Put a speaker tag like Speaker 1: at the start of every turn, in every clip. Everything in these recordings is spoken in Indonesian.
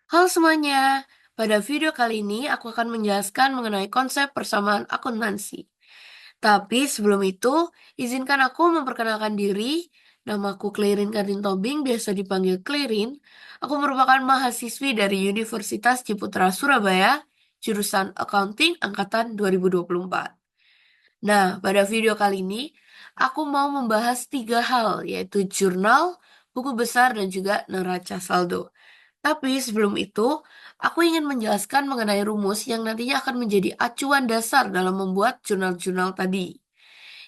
Speaker 1: Halo semuanya, pada video kali ini aku akan menjelaskan mengenai konsep persamaan akuntansi. Tapi sebelum itu, izinkan aku memperkenalkan diri. Namaku Clarin Karin Tobing, biasa dipanggil Clarin. Aku merupakan mahasiswi dari Universitas Ciputra Surabaya, jurusan Accounting angkatan 2024. Nah, pada video kali ini, aku mau membahas tiga hal, yaitu jurnal, buku besar, dan juga neraca saldo. Tapi sebelum itu, aku ingin menjelaskan mengenai rumus yang nantinya akan menjadi acuan dasar dalam membuat jurnal-jurnal tadi,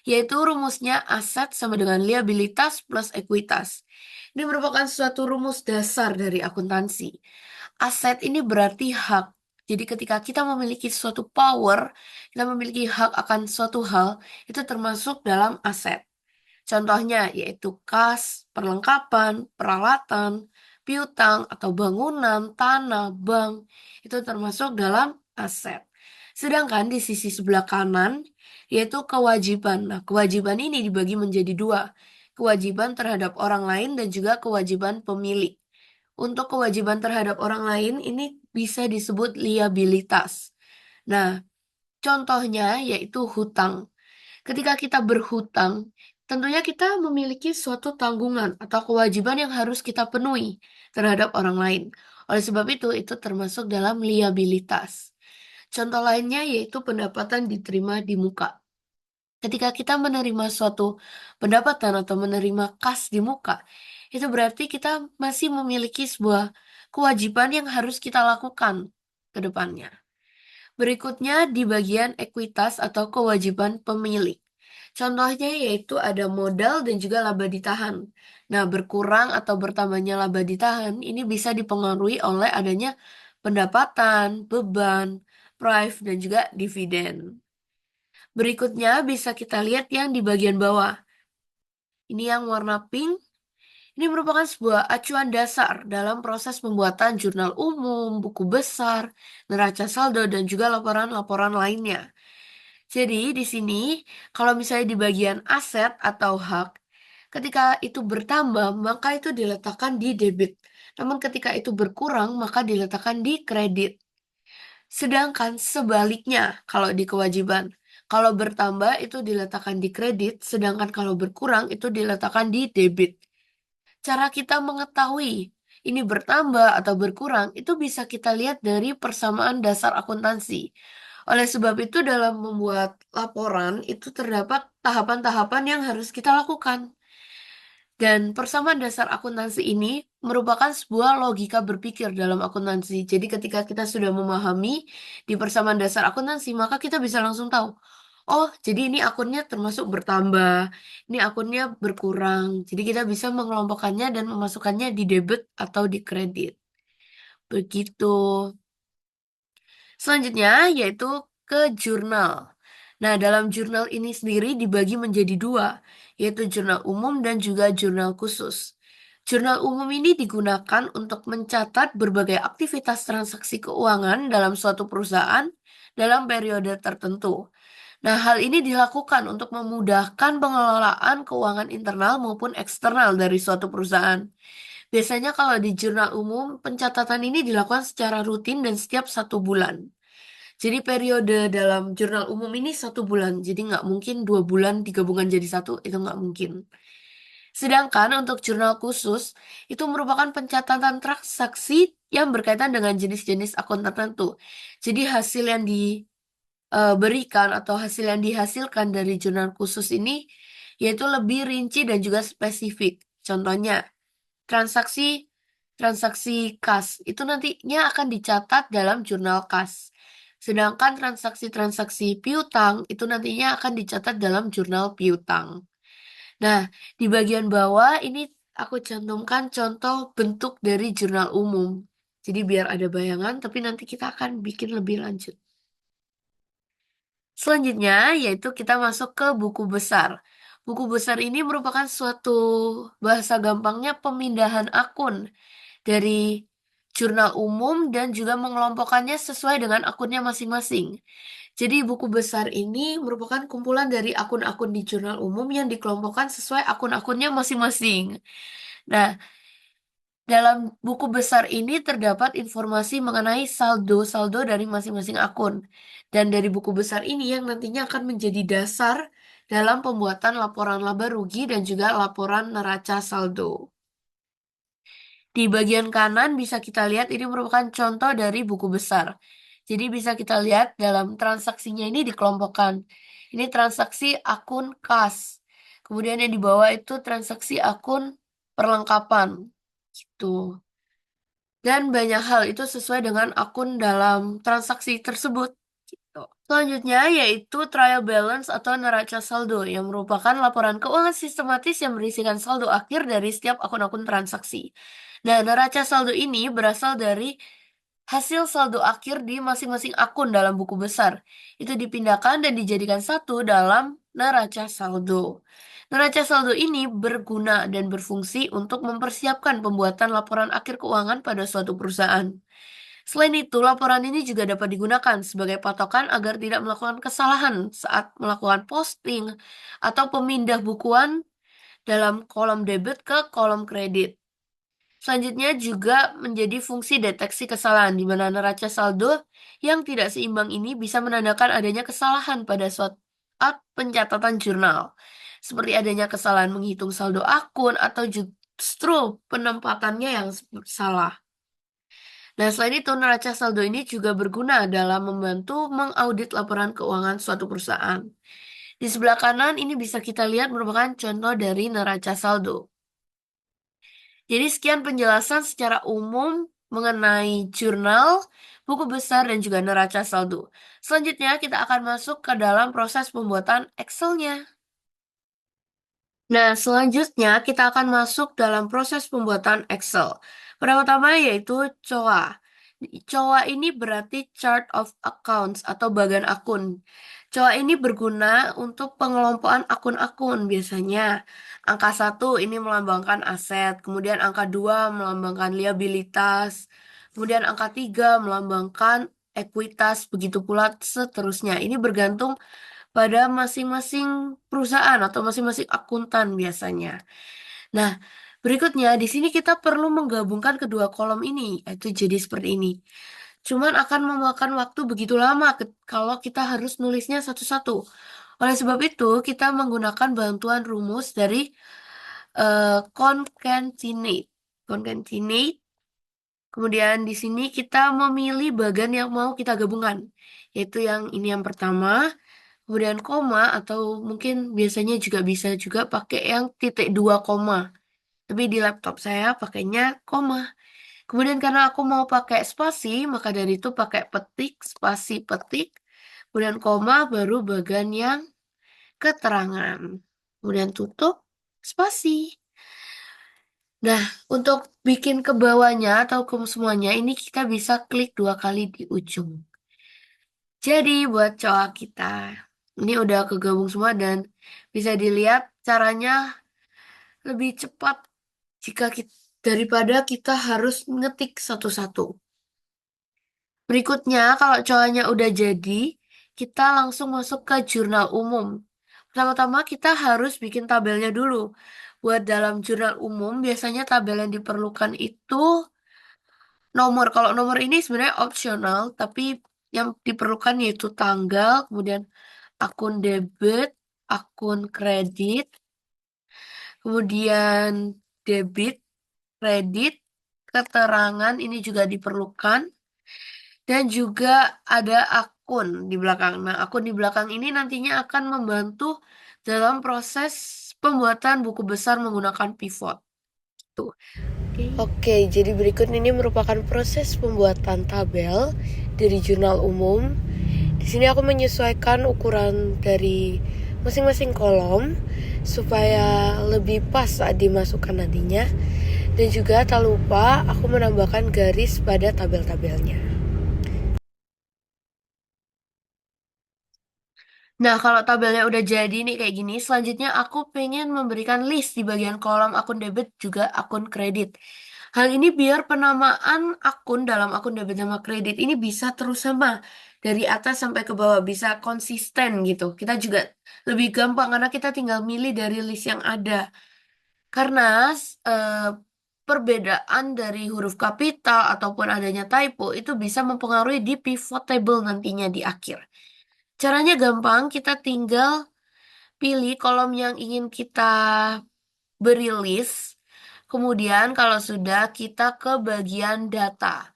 Speaker 1: yaitu rumusnya aset sama dengan liabilitas plus ekuitas. Ini merupakan suatu rumus dasar dari akuntansi. Aset ini berarti hak. Jadi ketika kita memiliki suatu power, kita memiliki hak akan suatu hal, itu termasuk dalam aset. Contohnya yaitu kas, perlengkapan, peralatan, piutang atau bangunan, tanah, bank, itu termasuk dalam aset. Sedangkan di sisi sebelah kanan yaitu kewajiban. Nah, kewajiban ini dibagi menjadi dua. Kewajiban terhadap orang lain dan juga kewajiban pemilik. Untuk kewajiban terhadap orang lain ini bisa disebut liabilitas. Nah, contohnya yaitu hutang. Ketika kita berhutang, tentunya kita memiliki suatu tanggungan atau kewajiban yang harus kita penuhi terhadap orang lain. Oleh sebab itu termasuk dalam liabilitas. Contoh lainnya yaitu pendapatan diterima di muka. Ketika kita menerima suatu pendapatan atau menerima kas di muka, itu berarti kita masih memiliki sebuah kewajiban yang harus kita lakukan ke depannya. Berikutnya di bagian ekuitas atau kewajiban pemilik. Contohnya yaitu ada modal dan juga laba ditahan. Nah, berkurang atau bertambahnya laba ditahan ini bisa dipengaruhi oleh adanya pendapatan, beban, price, dan juga dividen. Berikutnya bisa kita lihat yang di bagian bawah. Ini yang warna pink. Ini merupakan sebuah acuan dasar dalam proses pembuatan jurnal umum, buku besar, neraca saldo, dan juga laporan-laporan lainnya. Jadi di sini, kalau misalnya di bagian aset atau hak, ketika itu bertambah, maka itu diletakkan di debit. Namun ketika itu berkurang, maka diletakkan di kredit. Sedangkan sebaliknya, kalau di kewajiban, kalau bertambah itu diletakkan di kredit, sedangkan kalau berkurang itu diletakkan di debit. Cara kita mengetahui ini bertambah atau berkurang itu bisa kita lihat dari persamaan dasar akuntansi. Oleh sebab itu dalam membuat laporan itu terdapat tahapan-tahapan yang harus kita lakukan. Dan persamaan dasar akuntansi ini merupakan sebuah logika berpikir dalam akuntansi. Jadi ketika kita sudah memahami di persamaan dasar akuntansi, maka kita bisa langsung tahu, oh jadi ini akunnya termasuk bertambah, ini akunnya berkurang. Jadi kita bisa mengelompokkannya dan memasukkannya di debit atau di kredit. Begitu. Selanjutnya yaitu ke jurnal. Nah, dalam jurnal ini sendiri dibagi menjadi dua, yaitu jurnal umum dan juga jurnal khusus. Jurnal umum ini digunakan untuk mencatat berbagai aktivitas transaksi keuangan dalam suatu perusahaan dalam periode tertentu. Nah, hal ini dilakukan untuk memudahkan pengelolaan keuangan internal maupun eksternal dari suatu perusahaan. Biasanya kalau di jurnal umum, pencatatan ini dilakukan secara rutin dan setiap 1 bulan. Jadi periode dalam jurnal umum ini 1 bulan, jadi nggak mungkin 2 bulan digabungkan jadi satu, itu nggak mungkin. Sedangkan untuk jurnal khusus, itu merupakan pencatatan transaksi yang berkaitan dengan jenis-jenis akun tertentu. Jadi hasil yang diberikan atau hasil yang dihasilkan dari jurnal khusus ini, yaitu lebih rinci dan juga spesifik. Contohnya, transaksi transaksi kas itu nantinya akan dicatat dalam jurnal kas. Sedangkan transaksi-transaksi piutang itu nantinya akan dicatat dalam jurnal piutang. Nah, di bagian bawah ini aku cantumkan contoh bentuk dari jurnal umum. Jadi biar ada bayangan, tapi nanti kita akan bikin lebih lanjut. Selanjutnya, yaitu kita masuk ke buku besar. Buku besar ini merupakan suatu bahasa gampangnya pemindahan akun dari jurnal umum dan juga mengelompokkannya sesuai dengan akunnya masing-masing. Jadi buku besar ini merupakan kumpulan dari akun-akun di jurnal umum yang dikelompokkan sesuai akun-akunnya masing-masing. Nah, Dalam buku besar ini terdapat informasi mengenai saldo-saldo dari masing-masing akun. Dan dari buku besar ini yang nantinya akan menjadi dasar dalam pembuatan laporan laba rugi dan juga laporan neraca saldo. Di bagian kanan bisa kita lihat ini merupakan contoh dari buku besar. Jadi bisa kita lihat dalam transaksinya ini dikelompokkan. Ini transaksi akun kas. Kemudian yang di bawah itu transaksi akun perlengkapan. Gitu. Dan banyak hal itu sesuai dengan akun dalam transaksi tersebut. Gitu. Selanjutnya yaitu trial balance atau neraca saldo yang merupakan laporan keuangan sistematis yang berisikan saldo akhir dari setiap akun-akun transaksi. Nah, neraca saldo ini berasal dari hasil saldo akhir di masing-masing akun dalam buku besar. Itu dipindahkan dan dijadikan satu dalam neraca saldo. Neraca saldo ini berguna dan berfungsi untuk mempersiapkan pembuatan laporan akhir keuangan pada suatu perusahaan. Selain itu, laporan ini juga dapat digunakan sebagai patokan agar tidak melakukan kesalahan saat melakukan posting atau pemindah bukuan dalam kolom debit ke kolom kredit. Selanjutnya juga menjadi fungsi deteksi kesalahan, di mana neraca saldo yang tidak seimbang ini bisa menandakan adanya kesalahan pada saat pencatatan jurnal, seperti adanya kesalahan menghitung saldo akun atau justru penempatannya yang salah. Nah, selain itu, neraca saldo ini juga berguna dalam membantu mengaudit laporan keuangan suatu perusahaan. Di sebelah kanan ini bisa kita lihat merupakan contoh dari neraca saldo. Jadi sekian penjelasan secara umum mengenai jurnal, buku besar, dan juga neraca saldo. Selanjutnya kita akan masuk ke dalam proses pembuatan Excel-nya. Nah, selanjutnya kita akan masuk dalam proses pembuatan Excel. Pertama-tama yaitu COA. COA ini berarti Chart of Accounts atau bagan akun. COA ini berguna untuk pengelompokan akun-akun biasanya. Angka 1 ini melambangkan aset, kemudian angka 2 melambangkan liabilitas, kemudian angka 3 melambangkan ekuitas, begitu pula seterusnya. Ini bergantung pada masing-masing perusahaan atau masing-masing akuntan biasanya. Nah, berikutnya di sini kita perlu menggabungkan kedua kolom ini, itu jadi seperti ini. Cuman akan memakan waktu begitu lama kalau kita harus nulisnya satu-satu. Oleh sebab itu, kita menggunakan bantuan rumus dari concatenate. Concatenate. Kemudian di sini kita memilih bagian yang mau kita gabungkan, yaitu yang ini yang pertama. Kemudian koma atau mungkin biasanya juga bisa juga pakai yang titik dua koma. Tapi di laptop saya pakainya koma. Kemudian karena aku mau pakai spasi, maka dari itu pakai petik, spasi petik. Kemudian koma baru bagian yang keterangan. Kemudian tutup, spasi. Nah, untuk bikin ke bawahnya atau ke semuanya, ini kita bisa klik 2 kali di ujung. Jadi buat cowok kita, ini udah kegabung semua dan bisa dilihat caranya lebih cepat jika kita, daripada kita harus ngetik satu-satu. Berikutnya, kalau cowoknya udah jadi, kita langsung masuk ke jurnal umum. Pertama-tama kita harus bikin tabelnya dulu. Buat dalam jurnal umum, biasanya tabel yang diperlukan itu nomor. Kalau nomor ini sebenarnya opsional, tapi yang diperlukan yaitu tanggal, kemudian akun debit, akun kredit, kemudian debit, kredit, keterangan ini juga diperlukan, dan juga ada akun di belakang. Nah, akun di belakang ini nantinya akan membantu dalam proses pembuatan buku besar menggunakan pivot. Tuh. Oke, jadi berikut ini merupakan proses pembuatan tabel dari jurnal umum. Di sini aku menyesuaikan ukuran dari masing-masing kolom supaya lebih pas saat dimasukkan nantinya. Dan juga tak lupa aku menambahkan garis pada tabel-tabelnya. Nah, kalau tabelnya udah jadi nih kayak gini, selanjutnya aku pengen memberikan list di bagian kolom akun debit juga akun kredit. Hal ini biar penamaan akun dalam akun debit sama kredit ini bisa terus sama dari atas sampai ke bawah, bisa konsisten gitu. Kita juga lebih gampang karena kita tinggal milih dari list yang ada. Karena perbedaan dari huruf kapital ataupun adanya typo itu bisa mempengaruhi di pivot table nantinya di akhir. Caranya gampang, kita tinggal pilih kolom yang ingin kita beri list. Kemudian kalau sudah kita ke bagian data.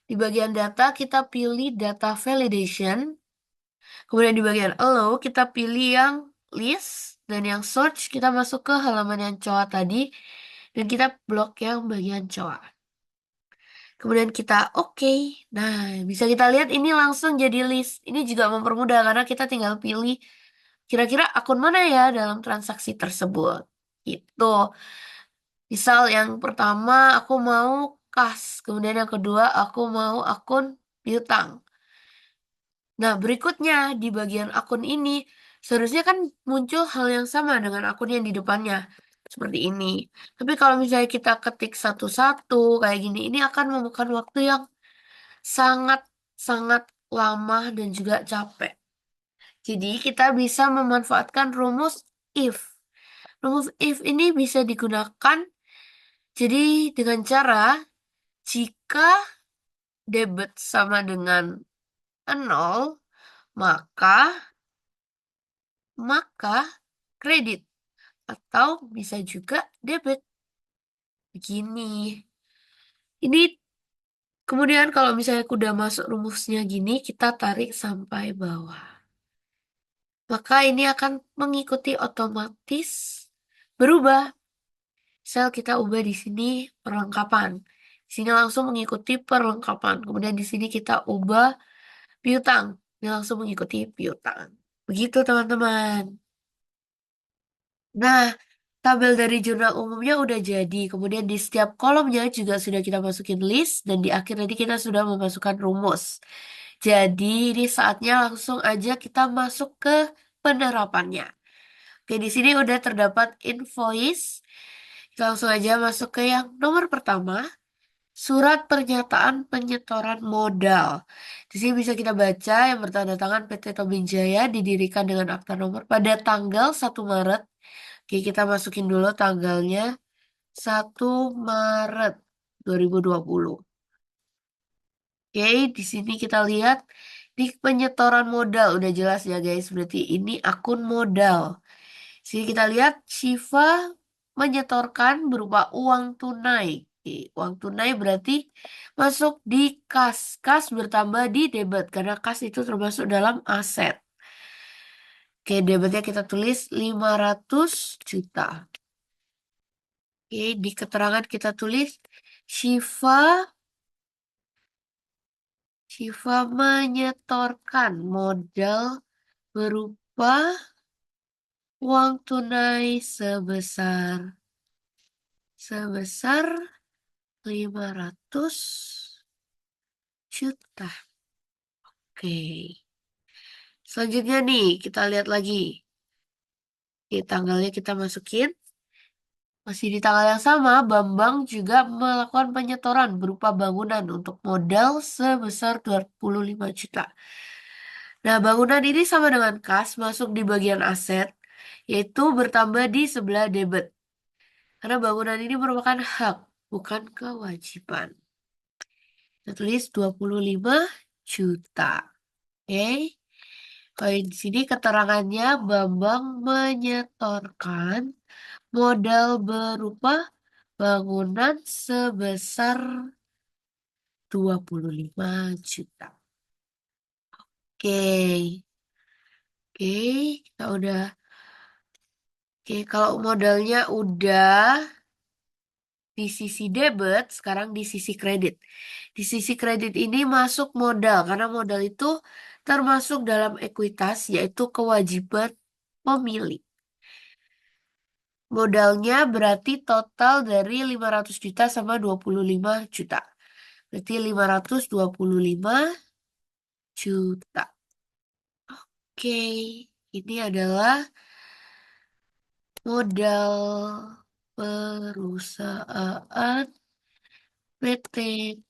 Speaker 1: Di bagian data kita pilih data validation. Kemudian di bagian allow kita pilih yang list. Dan yang search kita masuk ke halaman yang cowok tadi. Dan kita blok yang bagian cowok. Kemudian kita oke. Nah, bisa kita lihat ini langsung jadi list. Ini juga mempermudah karena kita tinggal pilih kira-kira akun mana ya dalam transaksi tersebut. Itu. Misal yang pertama aku mau kas, kemudian yang kedua aku mau akun piutang. Nah, berikutnya di bagian akun ini seharusnya kan muncul hal yang sama dengan akun yang di depannya. Seperti ini. Tapi kalau misalnya kita ketik satu-satu kayak gini, ini akan memakan waktu yang sangat-sangat lama dan juga capek. Jadi kita bisa memanfaatkan rumus if. Rumus if ini bisa digunakan jadi dengan cara jika debit sama dengan 0, maka kredit atau bisa juga debit. Begini. Ini kemudian kalau misalnya udah masuk rumusnya gini, kita tarik sampai bawah. Maka ini akan mengikuti otomatis berubah. Misal kita ubah di sini perlengkapan. Di sini langsung mengikuti perlengkapan. Kemudian di sini kita ubah piutang. Ini langsung mengikuti piutang. Begitu teman-teman. Nah, tabel dari jurnal umumnya udah jadi. Kemudian di setiap kolomnya juga sudah kita masukin list. Dan di akhir nanti kita sudah memasukkan rumus. Jadi ini saatnya langsung aja kita masuk ke penerapannya. Oke, di sini udah terdapat invoice. Kita langsung aja masuk ke yang nomor pertama. Surat pernyataan penyetoran modal. Di sini bisa kita baca yang bertanda tangan PT Tobing Jaya didirikan dengan akta nomor pada tanggal 1 Maret. Oke, kita masukin dulu tanggalnya 1 Maret 2020. Oke, di sini kita lihat di penyetoran modal udah jelas ya guys. Berarti ini akun modal. Sini kita lihat Shiva menyetorkan berupa uang tunai. Oke, uang tunai berarti masuk di kas. Kas bertambah di debit karena kas itu termasuk dalam aset. Oke, debitnya kita tulis 500 juta. Oke, di keterangan kita tulis Shiva menyetorkan modal berupa uang tunai sebesar 500 juta. Oke. Selanjutnya nih, kita lihat lagi. Oke, tanggalnya kita masukin. Masih di tanggal yang sama, Bambang juga melakukan penyetoran berupa bangunan untuk modal sebesar 25 juta. Nah, bangunan ini sama dengan kas masuk di bagian aset, yaitu bertambah di sebelah debit. Karena bangunan ini merupakan hak, bukan kewajiban. Kita tulis 25 juta. Oke. Kalau di sini keterangannya Bambang menyetorkan modal berupa bangunan sebesar 25 juta. Oke. Oke, kita udah. Oke, kalau modalnya udah di sisi debit, sekarang di sisi kredit. Di sisi kredit ini masuk modal, karena modal itu termasuk dalam ekuitas, yaitu kewajiban pemilik. Modalnya berarti total dari 500 juta sama 25 juta. Berarti 525 juta. Oke, ini adalah modal perusahaan PT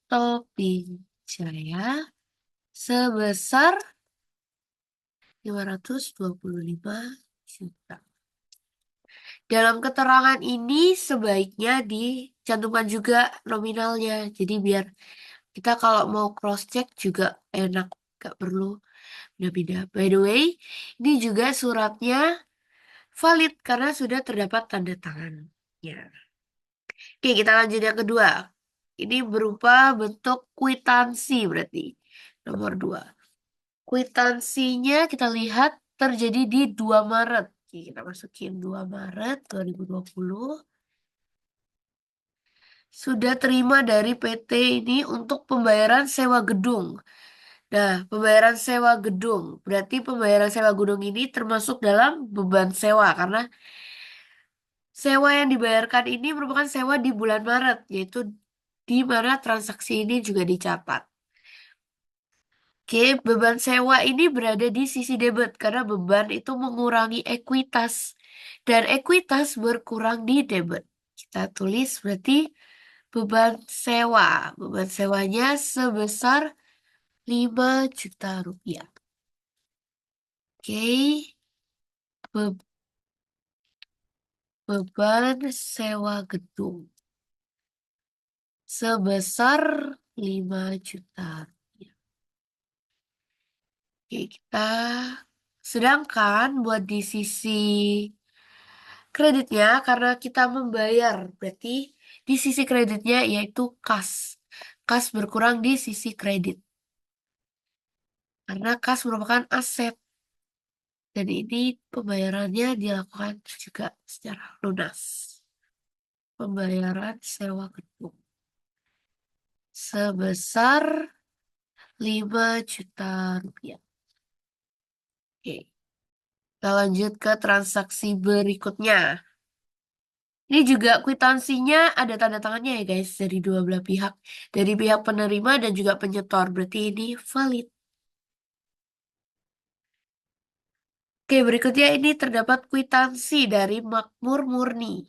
Speaker 1: Tobing Jaya sebesar 525 juta. Dalam keterangan ini sebaiknya dicantumkan juga nominalnya. Jadi biar kita kalau mau cross check juga enak, gak perlu pindah-pindah. By the way, ini juga suratnya valid karena sudah terdapat tanda tangannya. Oke, kita lanjut yang kedua. Ini berupa bentuk kwitansi berarti. Nomor 2. Kwitansinya kita lihat terjadi di 2 Maret. Oke, kita masukin 2 Maret 2020. Sudah terima dari PT ini untuk pembayaran sewa gedung. Nah, pembayaran sewa gedung. Berarti pembayaran sewa gedung ini termasuk dalam beban sewa. Karena sewa yang dibayarkan ini merupakan sewa di bulan Maret. Yaitu di mana transaksi ini juga dicatat. Oke, beban sewa ini berada di sisi debit karena beban itu mengurangi ekuitas dan ekuitas berkurang di debit. Kita tulis berarti beban sewa. Beban sewanya sebesar 5 juta rupiah. Oke, be- beban sewa gedung sebesar 5 juta rupiah. Oke, kita sedangkan buat di sisi kreditnya karena kita membayar, berarti di sisi kreditnya yaitu kas. Kas berkurang di sisi kredit. Karena kas merupakan aset. Dan ini pembayarannya dilakukan juga secara lunas. Pembayaran sewa gedung. Sebesar 5 juta rupiah. Oke. Kita lanjut ke transaksi berikutnya. Ini juga kwitansinya ada tanda tangannya ya guys dari dua belah pihak. Dari pihak penerima dan juga penyetor. Berarti ini valid. Oke, berikutnya ini terdapat kwitansi dari Makmur Murni.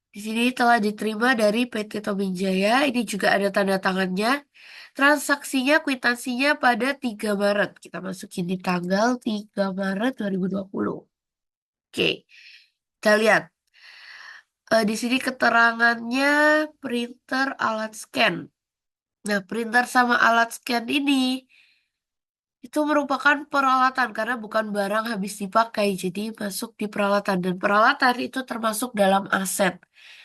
Speaker 1: Di sini telah diterima dari PT Tobing Jaya. Ini juga ada tanda tangannya. Transaksinya, kwitansinya pada 3 Maret. Kita masukin di tanggal 3 Maret 2020. Oke, kita lihat. Di sini keterangannya printer alat scan. Nah, printer sama alat scan ini itu merupakan peralatan karena bukan barang habis dipakai. Jadi masuk di peralatan dan peralatan itu termasuk dalam aset.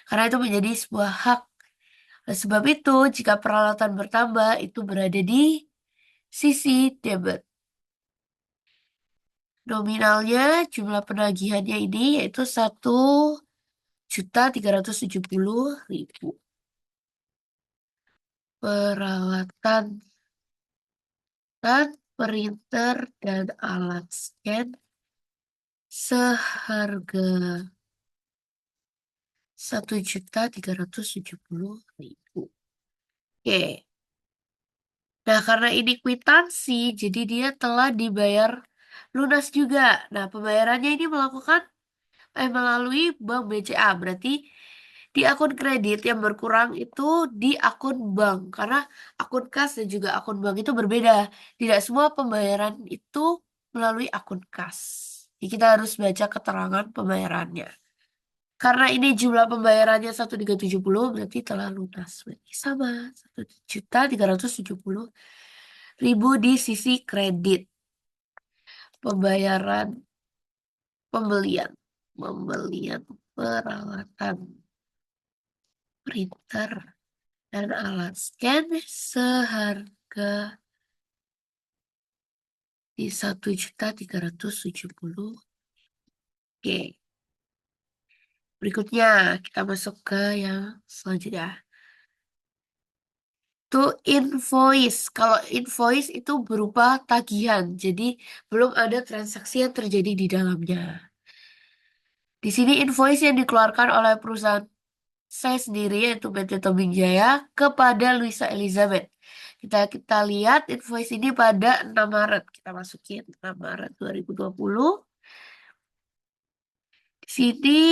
Speaker 1: Karena itu menjadi sebuah hak. Oleh sebab itu, jika peralatan bertambah itu berada di sisi debit. Nominalnya jumlah penagihannya ini yaitu 1.370.000. Peralatan dan printer dan alat scan seharga 1.370.000. Oke. Nah, karena ini kwitansi, jadi dia telah dibayar lunas juga. Nah, pembayarannya ini melalui Bank BCA. Berarti di akun kredit yang berkurang itu di akun bank. Karena akun kas dan juga akun bank itu berbeda. Tidak semua pembayaran itu melalui akun kas. Jadi kita harus baca keterangan pembayarannya. Karena ini jumlah pembayarannya 1.370 berarti telah lunas. Berarti sama 1.370.000 di sisi kredit. Pembayaran pembelian. Pembelian peralatan printer dan alat scan seharga di 1.370. Oke. Berikutnya kita masuk ke yang selanjutnya. Itu invoice. Kalau invoice itu berupa tagihan. Jadi belum ada transaksi yang terjadi di dalamnya. Di sini invoice yang dikeluarkan oleh perusahaan saya sendiri yaitu PT Tobing Jaya kepada Luisa Elizabeth. Kita lihat invoice ini pada 6 Maret. Kita masukin 6 Maret 2020. Di sini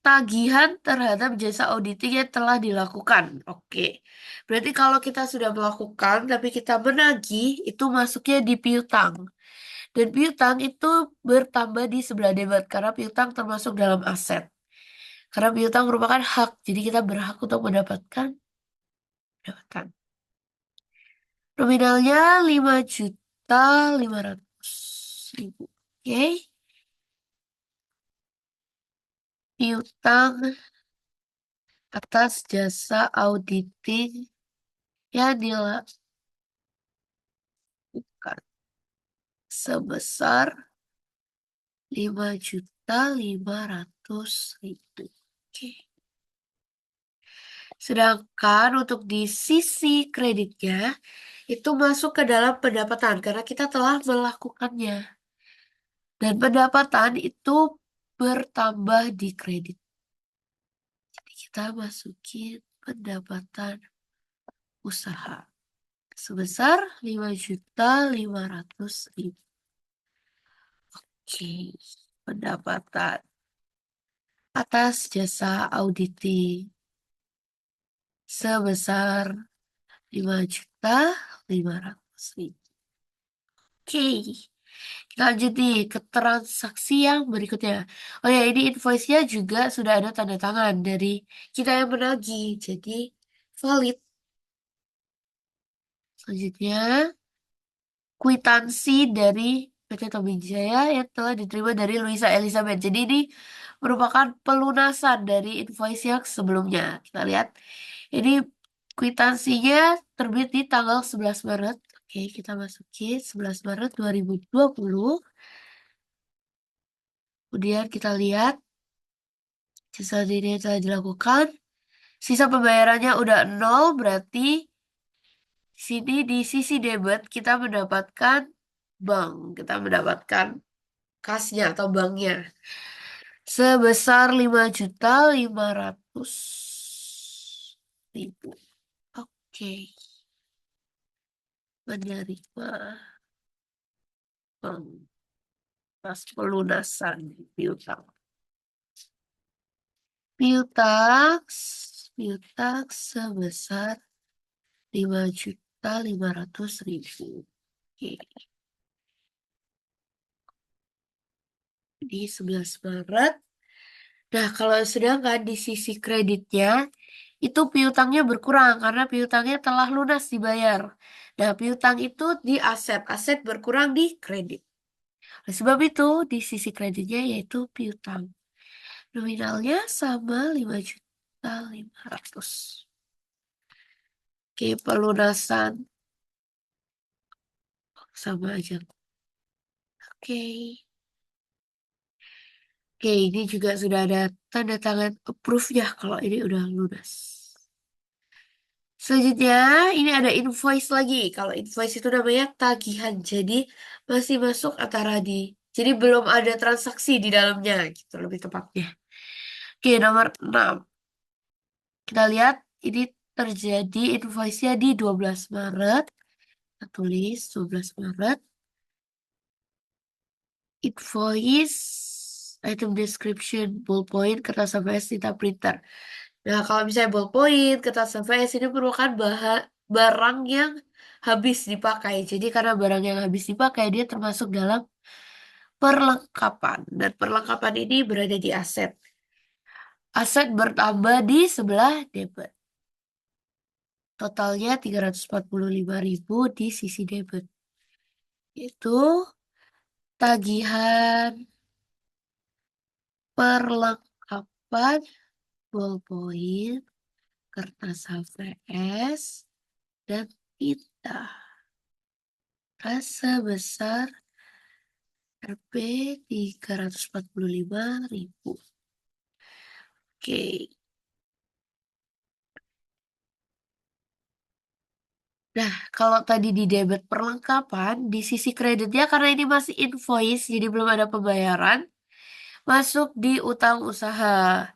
Speaker 1: tagihan terhadap jasa auditing yang telah dilakukan. Oke. Berarti kalau kita sudah melakukan tapi kita menagih itu masuknya di piutang. Dan piutang itu bertambah di sebelah debit karena piutang termasuk dalam aset. Karena piutang merupakan hak, jadi kita berhak untuk mendapatkan pendapatan. Nominalnya 5.500.000. Oke, piutang atas jasa auditing yang dilakukan sebesar 5.500.000. Oke. Sedangkan untuk di sisi kreditnya itu masuk ke dalam pendapatan karena kita telah melakukannya. Dan pendapatan itu bertambah di kredit. Jadi kita masukin pendapatan usaha sebesar 5.500.000. Oke, pendapatan atas jasa auditing sebesar 5.500.000. Oke, kita lanjut nih ke transaksi yang berikutnya. Oh ya, ini invoice-nya juga sudah ada tanda tangan dari kita yang menagih. Jadi, valid. Selanjutnya, kwitansi dari PT Tobing Jaya yang telah diterima dari Luisa Elizabeth. Jadi, ini merupakan pelunasan dari invoice yang sebelumnya. Kita lihat, ini kwitansinya terbit di tanggal 11 Maret. Oke, kita masukin 11 Maret 2020. Kemudian kita lihat sisa diri yang telah dilakukan. Sisa pembayarannya udah nol, berarti sini di sisi debit kita mendapatkan bank. Kita mendapatkan kasnya atau banknya. Sebesar 5.500.000. Oke. Menerima bank. Pas pelunasan piutang. Piutang, piutang sebesar 5.500.000. Oke, di 11 Maret. Nah, kalau sedangkan di sisi kreditnya, itu piutangnya berkurang karena piutangnya telah lunas dibayar. Nah, piutang itu di aset, aset berkurang di kredit. Oleh sebab itu, di sisi kreditnya yaitu piutang. Nominalnya sama 5.500.000. Oke, pelunasan sama aja. Oke. Oke, ini juga sudah ada tanda tangan approve-nya kalau ini udah lunas. Selanjutnya, ini ada invoice lagi. Kalau invoice itu namanya tagihan. Jadi, masih masuk antara di... Jadi, belum ada transaksi di dalamnya, gitu lebih tepatnya. Oke, nomor 6. Kita lihat, ini terjadi invoice-nya di 12 Maret. Kita tulis 12 Maret. Invoice, item description, ballpoint, kertas HVS, tinta printer. Nah, kalau misalnya ballpoint, kertas HVS ini merupakan barang yang habis dipakai. Jadi karena barang yang habis dipakai, dia termasuk dalam perlengkapan. Dan perlengkapan ini berada di aset. Aset bertambah di sebelah debit. Totalnya 345.000 di sisi debit. Itu tagihan perlengkapan ballpoint, kertas HVS, dan tinta. Rasa besar Rp 345.000. Oke. Nah, kalau tadi di debit perlengkapan, di sisi kreditnya karena ini masih invoice, jadi belum ada pembayaran, masuk di utang usaha.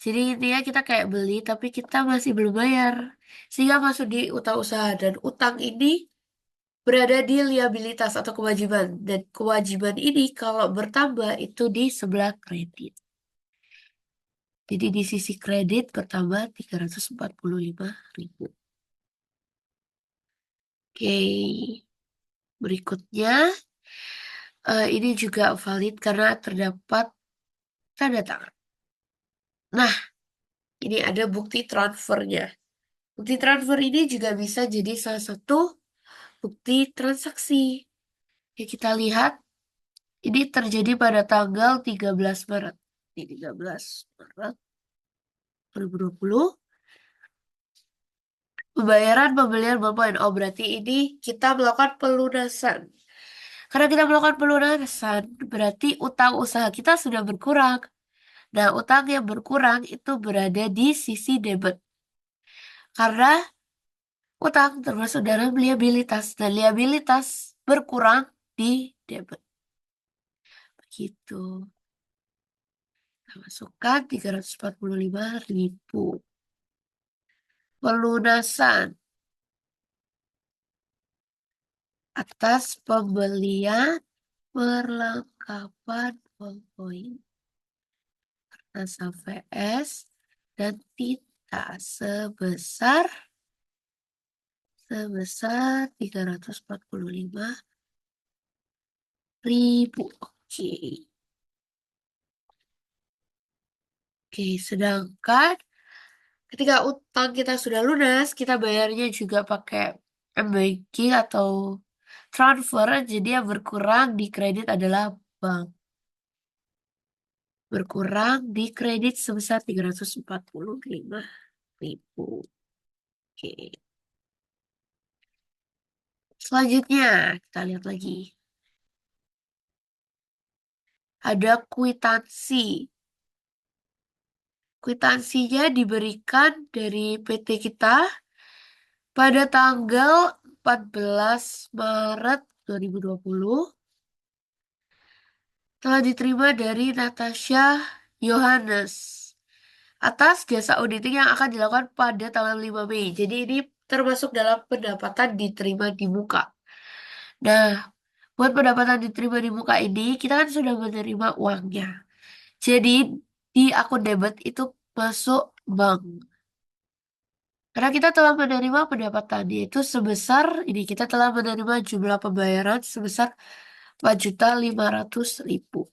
Speaker 1: Jadi intinya kita kayak beli, tapi kita masih belum bayar. Sehingga masuk di utang usaha. Dan utang ini berada di liabilitas atau kewajiban. Dan kewajiban ini kalau bertambah itu di sebelah kredit. Jadi di sisi kredit bertambah 345.000. Oke, berikutnya ini juga valid karena terdapat tanda tangan. Nah, ini ada bukti transfernya. Bukti transfer ini juga bisa jadi salah satu bukti transaksi. Ya, kita lihat ini terjadi pada tanggal 13 Maret. Ini 13 Maret 2020. Pembayaran pembelian ballpoint. Oh, berarti ini kita melakukan pelunasan. Karena kita melakukan pelunasan, berarti utang usaha kita sudah berkurang. Nah, utang yang berkurang itu berada di sisi debit. Karena utang termasuk dalam liabilitas. Dan liabilitas berkurang di debit. Begitu. Kita masukkan 345.000. Pelunasan atas pembelian perlengkapan ballpoint. Rasa VS dan tinta sebesar 345.000. Oke, sedangkan ketika utang kita sudah lunas, kita bayarnya juga pakai m-banking atau transfer, jadi yang berkurang di kredit adalah bank. Berkurang di kredit sebesar 345.000. Oke. Selanjutnya, kita lihat lagi. Ada kwitansi. Kwitansinya diberikan dari PT kita pada tanggal 14 Maret 2020. Telah diterima dari Natasha Yohanes atas jasa auditing yang akan dilakukan pada tanggal 5 Mei. Jadi ini termasuk dalam pendapatan diterima di muka. Nah, buat pendapatan diterima di muka ini, kita kan sudah menerima uangnya. Jadi di akun debit itu masuk bank. Karena kita telah menerima pendapatan yaitu sebesar ini kita telah menerima jumlah pembayaran sebesar 4.500.000.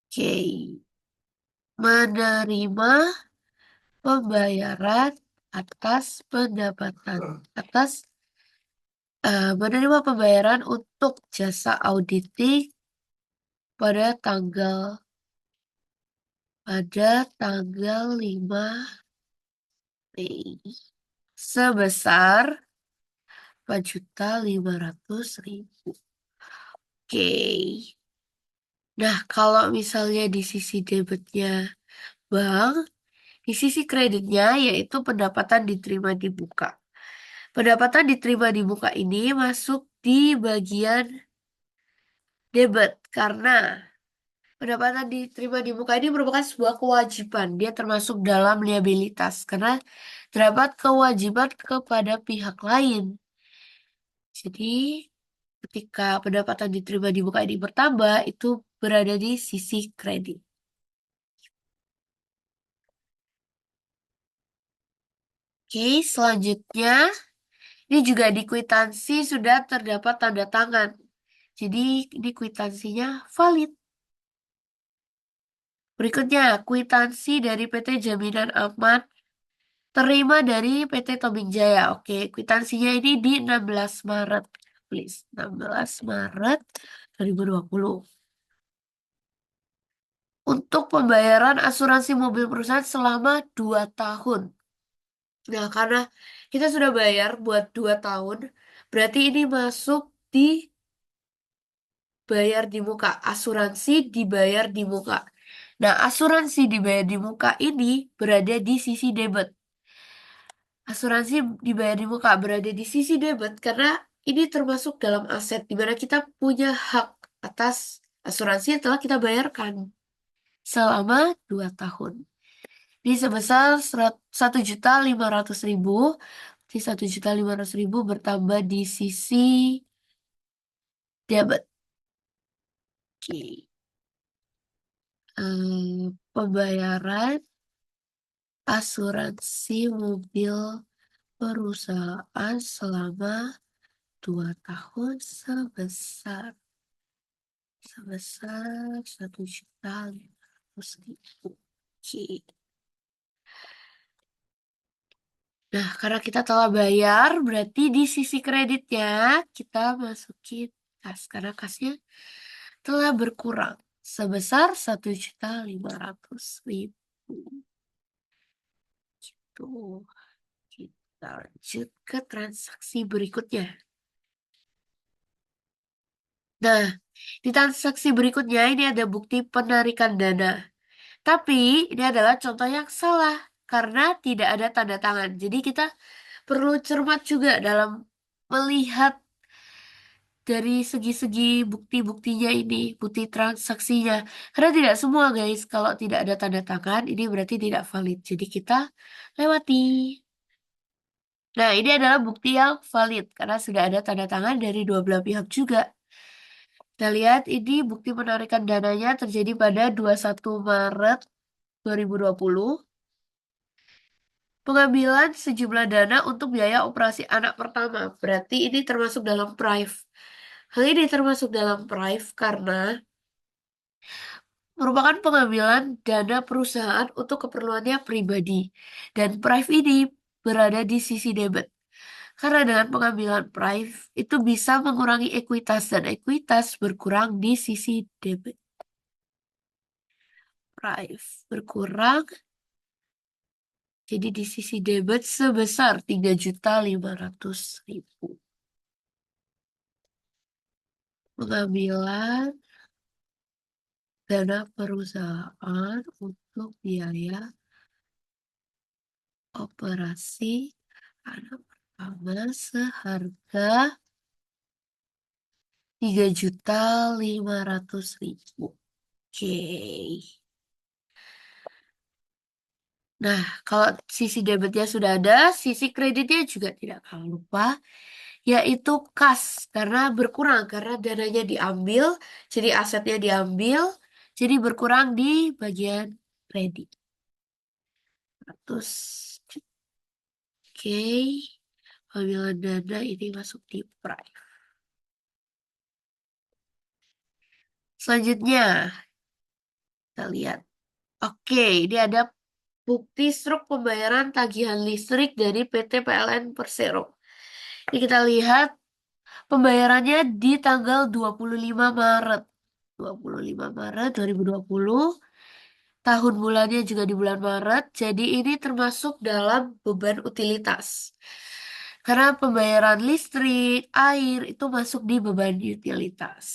Speaker 1: Oke, menerima pembayaran atas pendapatan menerima pembayaran untuk jasa auditing pada tanggal 5 Mei sebesar 4.500.000. Oke. Nah, kalau misalnya di sisi debitnya bank, di sisi kreditnya yaitu pendapatan diterima di muka. Pendapatan diterima di muka ini masuk di bagian debit karena pendapatan diterima di muka ini merupakan sebuah kewajiban. Dia termasuk dalam liabilitas karena terdapat kewajiban kepada pihak lain. Jadi, ketika pendapatan diterima di muka ini bertambah, itu berada di sisi kredit. Oke, selanjutnya ini juga di kwitansi sudah terdapat tanda tangan. Jadi ini kwitansinya valid. Berikutnya, kwitansi dari PT Jaminan Aman terima dari PT Tobing Jaya. Oke, kwitansinya ini di 16 Maret. Please, 16 Maret 2020. Untuk pembayaran asuransi mobil perusahaan selama 2 tahun. Nah, karena kita sudah bayar buat 2 tahun, berarti ini masuk di bayar di muka. Asuransi dibayar di muka. Nah, asuransi dibayar di muka ini berada di sisi debit. Asuransi dibayar di muka berada di sisi debit karena ini termasuk dalam aset di mana kita punya hak atas asuransi yang telah kita bayarkan selama 2 tahun. Ini sebesar 1.500.000. Di 1.500.000 bertambah di sisi debit. Oke. Pembayaran asuransi mobil perusahaan selama 2 tahun sebesar 1 juta. 500.000. Oke. Nah, karena kita telah bayar, berarti di sisi kreditnya kita masukin kas. Karena kasnya telah berkurang sebesar 1.500.000. Tuh, kita lanjut ke transaksi berikutnya. Nah, di transaksi berikutnya ini ada bukti penarikan dana. Tapi ini adalah contoh yang salah karena tidak ada tanda tangan. Jadi kita perlu cermat juga dalam melihat dari segi-segi bukti-buktinya ini, bukti transaksinya. Karena tidak semua guys, kalau tidak ada tanda tangan, ini berarti tidak valid. Jadi kita lewati. Nah, ini adalah bukti yang valid karena sudah ada tanda tangan dari dua belah pihak juga. Kita lihat ini bukti penarikan dananya terjadi pada 21 Maret 2020. Pengambilan sejumlah dana untuk biaya operasi anak pertama. Berarti ini termasuk dalam PRIVE. Hal ini termasuk dalam PRIVE karena merupakan pengambilan dana perusahaan untuk keperluannya pribadi. Dan PRIVE ini berada di sisi debit. Karena dengan pengambilan PRIVE itu bisa mengurangi ekuitas dan ekuitas berkurang di sisi debit. PRIVE berkurang jadi di sisi debit sebesar 3.500.000. Pengambilan dana perusahaan untuk biaya operasi anak pertama seharga 3.500.000. Oke. Nah, kalau sisi debitnya sudah ada, sisi kreditnya juga tidak kalah lupa, yaitu kas. Karena berkurang, karena dananya diambil, jadi asetnya diambil, jadi berkurang di bagian kredit. 100. Oke, pengambilan dana ini masuk di Prime. Selanjutnya, kita lihat. Oke, ini ada bukti struk pembayaran tagihan listrik dari PT PLN Persero. Ini kita lihat pembayarannya di tanggal 25 Maret. 25 Maret 2020. Tahun bulannya juga di bulan Maret. Jadi ini termasuk dalam beban utilitas. Karena pembayaran listrik, air itu masuk di beban utilitas.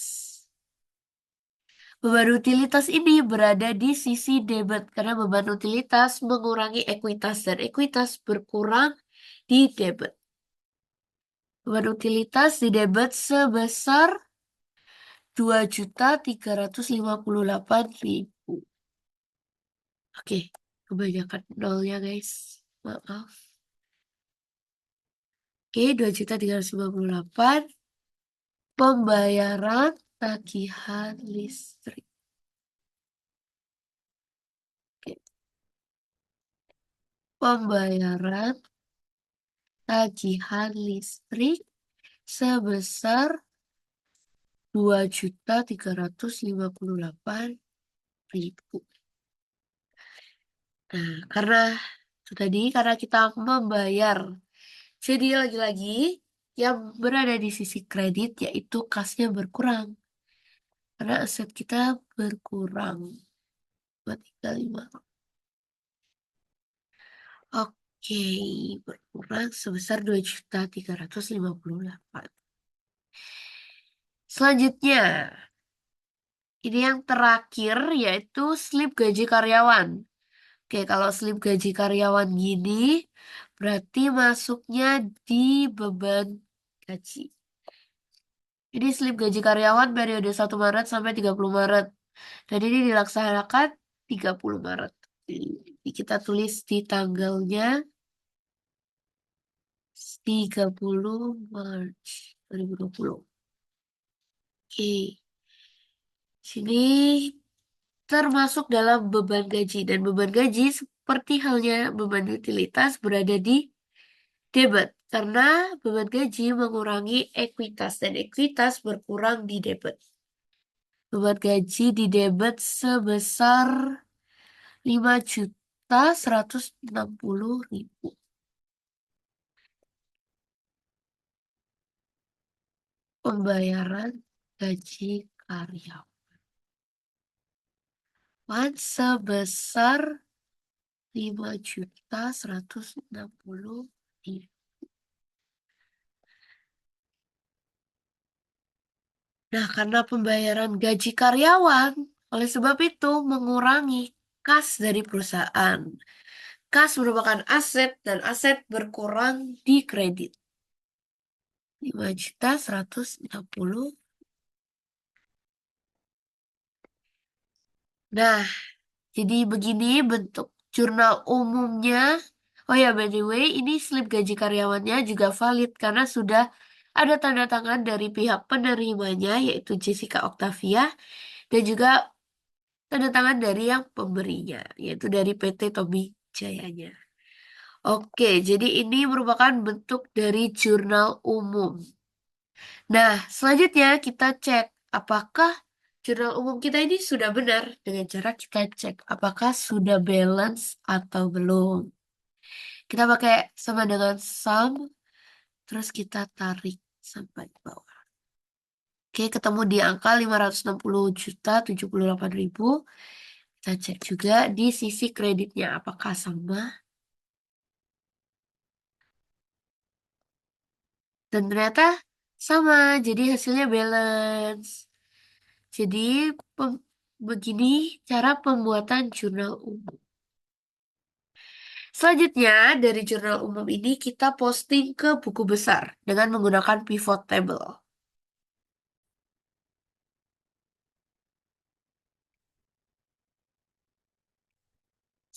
Speaker 1: Beban utilitas ini berada di sisi debit karena beban utilitas mengurangi ekuitas dan ekuitas berkurang di debit. Beban utilitas di debit sebesar 2.358.000. Oke, kebanyakan nolnya guys. Maaf. Oke, 2.358. Pembayaran tagihan listrik. Oke. Pembayaran tagihan listrik sebesar 2.358.000. Nah, karena kita membayar. Jadi lagi-lagi yang berada di sisi kredit yaitu kasnya berkurang. Karena aset kita berkurang. 235. Oke, berkurang sebesar 2.358. Selanjutnya, ini yang terakhir yaitu slip gaji karyawan. Oke, kalau slip gaji karyawan gini, berarti masuknya di beban gaji. Ini slip gaji karyawan periode 1 Maret sampai 30 Maret. Dan ini dilaksanakan 30 Maret. Jadi kita tulis di tanggalnya 30 Maret 2020. Oke. Sini termasuk dalam beban gaji. Dan beban gaji seperti halnya beban utilitas berada di debit. Karena beban gaji mengurangi ekuitas. Dan ekuitas berkurang di debit. Beban gaji di debit sebesar 5.160.000. Pembayaran gaji karyawan sebesar 5.160.000. Nah, karena pembayaran gaji karyawan, oleh sebab itu mengurangi kas dari perusahaan. Kas merupakan aset dan aset berkurang di kredit. 5.160. Nah, jadi begini bentuk jurnal umumnya. Oh ya, by the way, ini slip gaji karyawannya juga valid karena sudah ada tanda tangan dari pihak penerimanya, yaitu Jessica Octavia, dan juga tanda tangan dari yang pemberinya, yaitu dari PT Tobi Jayanya. Oke, jadi ini merupakan bentuk dari jurnal umum. Nah, selanjutnya kita cek apakah jurnal umum kita ini sudah benar dengan cara kita cek apakah sudah balance atau belum. Kita pakai sama dengan sum, terus kita tarik sampai bawah. Oke, ketemu di angka 560.078.000. Kita cek juga di sisi kreditnya apakah sama. Dan ternyata sama, jadi hasilnya balance. Jadi begini cara pembuatan jurnal umum. Selanjutnya dari jurnal umum ini kita posting ke buku besar dengan menggunakan pivot table.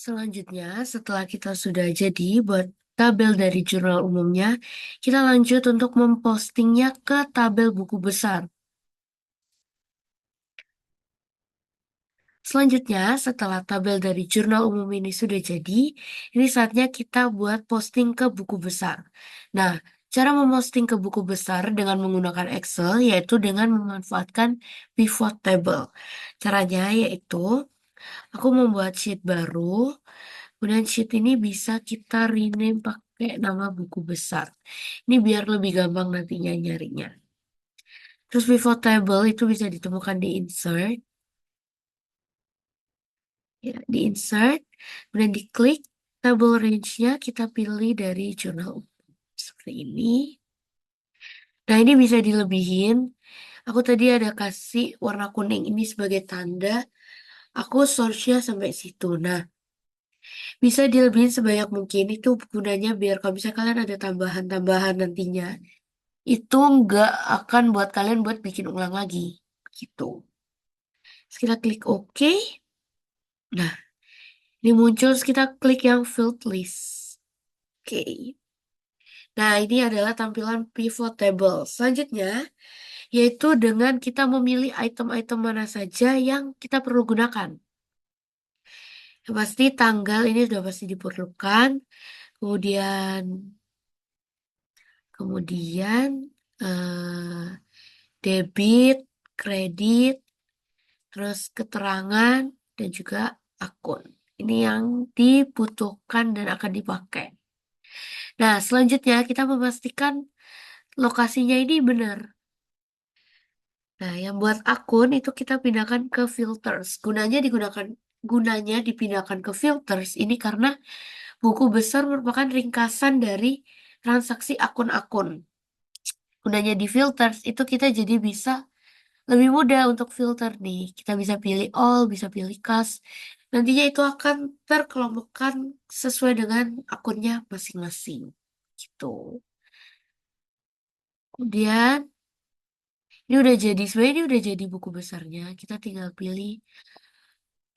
Speaker 1: Selanjutnya setelah kita sudah jadi buat tabel dari jurnal umumnya, kita lanjut untuk mempostingnya ke tabel buku besar. Selanjutnya, setelah tabel dari jurnal umum ini sudah jadi, ini saatnya kita buat posting ke buku besar. Nah, cara memposting ke buku besar dengan menggunakan Excel yaitu dengan memanfaatkan pivot table. Caranya yaitu, aku membuat sheet baru, kemudian sheet ini bisa kita rename pakai nama buku besar. Ini biar lebih gampang nantinya nyarinya. Terus pivot table itu bisa ditemukan di insert. Ya, di insert, kemudian diklik table range-nya kita pilih dari jurnal umum. Seperti ini. Nah, ini bisa dilebihin. Aku tadi ada kasih warna kuning ini sebagai tanda. Aku source-nya sampai situ. Nah, bisa dilebihin sebanyak mungkin. Itu gunanya biar kalau misalnya kalian ada tambahan-tambahan nantinya. Itu nggak akan buat kalian buat bikin ulang lagi. Gitu. Terus kita klik OK. Nah, ini muncul, terus kita klik yang field list. Oke. Nah, ini adalah tampilan pivot table. Selanjutnya, yaitu dengan kita memilih item-item mana saja yang kita perlu gunakan. Yang pasti tanggal ini sudah pasti diperlukan. Kemudian, kemudian eh, debit, kredit, terus keterangan, dan juga akun. Ini yang dibutuhkan dan akan dipakai. Nah, selanjutnya kita memastikan lokasinya ini benar. Nah, yang buat akun itu kita pindahkan ke filters. Gunanya dipindahkan ke filters ini karena buku besar merupakan ringkasan dari transaksi akun-akun. Gunanya di filters itu kita jadi bisa lebih mudah untuk filter nih. Kita bisa pilih all, bisa pilih cast. Nantinya itu akan terkelompokkan sesuai dengan akunnya masing-masing. Gitu. Kemudian ini udah jadi, sebenarnya ini udah jadi buku besarnya. Kita tinggal pilih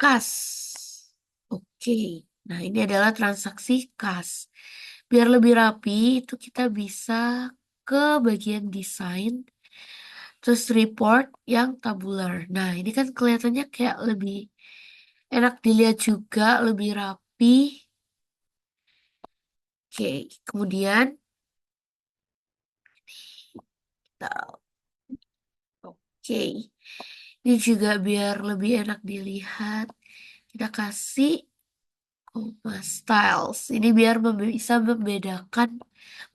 Speaker 1: kas. Oke. Nah, ini adalah transaksi kas. Biar lebih rapi, itu kita bisa ke bagian desain. Terus report yang tabular. Nah, ini kan kelihatannya kayak lebih enak dilihat juga, lebih rapi. Oke, kemudian kita oke. Ini juga biar lebih enak dilihat. Kita kasih Koma styles. Ini biar bisa membedakan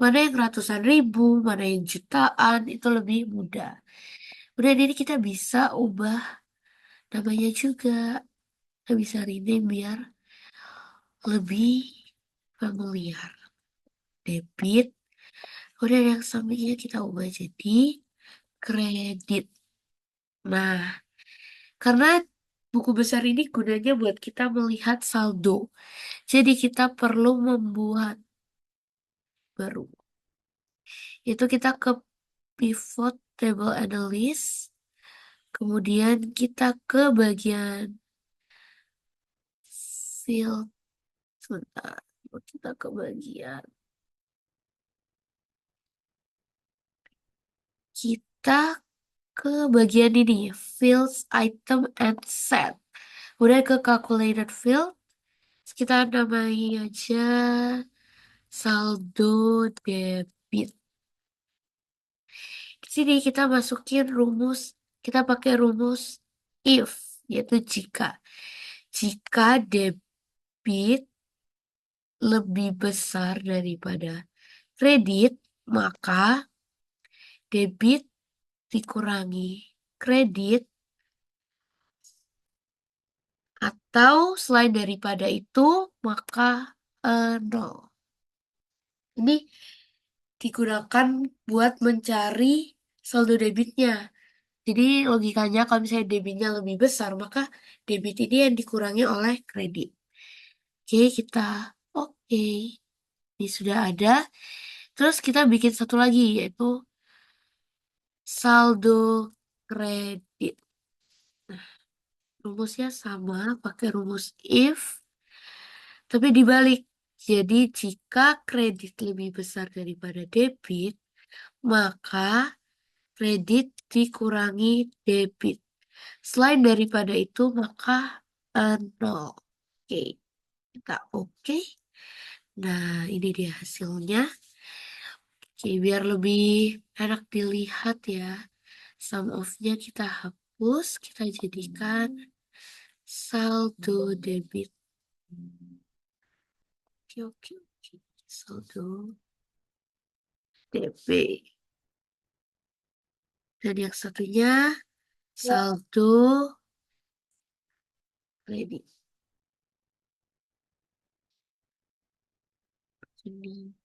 Speaker 1: mana yang ratusan ribu, mana yang jutaan, itu lebih mudah. Kemudian ini kita bisa ubah namanya juga. Kita bisa rename biar lebih familiar. Debit. Kemudian yang sampingnya kita ubah jadi kredit. Nah, karena buku besar ini gunanya buat kita melihat saldo. Jadi kita perlu membuat baru. Itu kita ke pivot table analysis. Kemudian kita ke bagian field. Sebentar. Kita ke bagian. Kita ke bagian ini. Fields, item, and set. Kemudian ke calculated field. Kita namai aja saldo debit. Di sini kita masukin rumus, kita pakai rumus if, yaitu jika. Jika debit lebih besar daripada kredit, maka debit dikurangi kredit atau selain daripada itu, maka nol. Ini digunakan buat mencari saldo debitnya. Jadi logikanya kalau misalnya debitnya lebih besar, maka debit ini yang dikurangi oleh kredit. Oke, kita oke. Ini sudah ada. Terus kita bikin satu lagi, yaitu saldo kredit. Nah, rumusnya sama, pakai rumus if, tapi dibalik. Jadi jika kredit lebih besar daripada debit, maka kredit dikurangi debit. Selain daripada itu, maka nol. Oke, kita oke. Nah, ini dia hasilnya. Oke, biar lebih enak dilihat ya. Sum of-nya kita hapus, kita jadikan saldo debit. Oke, oke, oke. Saldo DB. Dan yang satunya saldo kredit. Ini.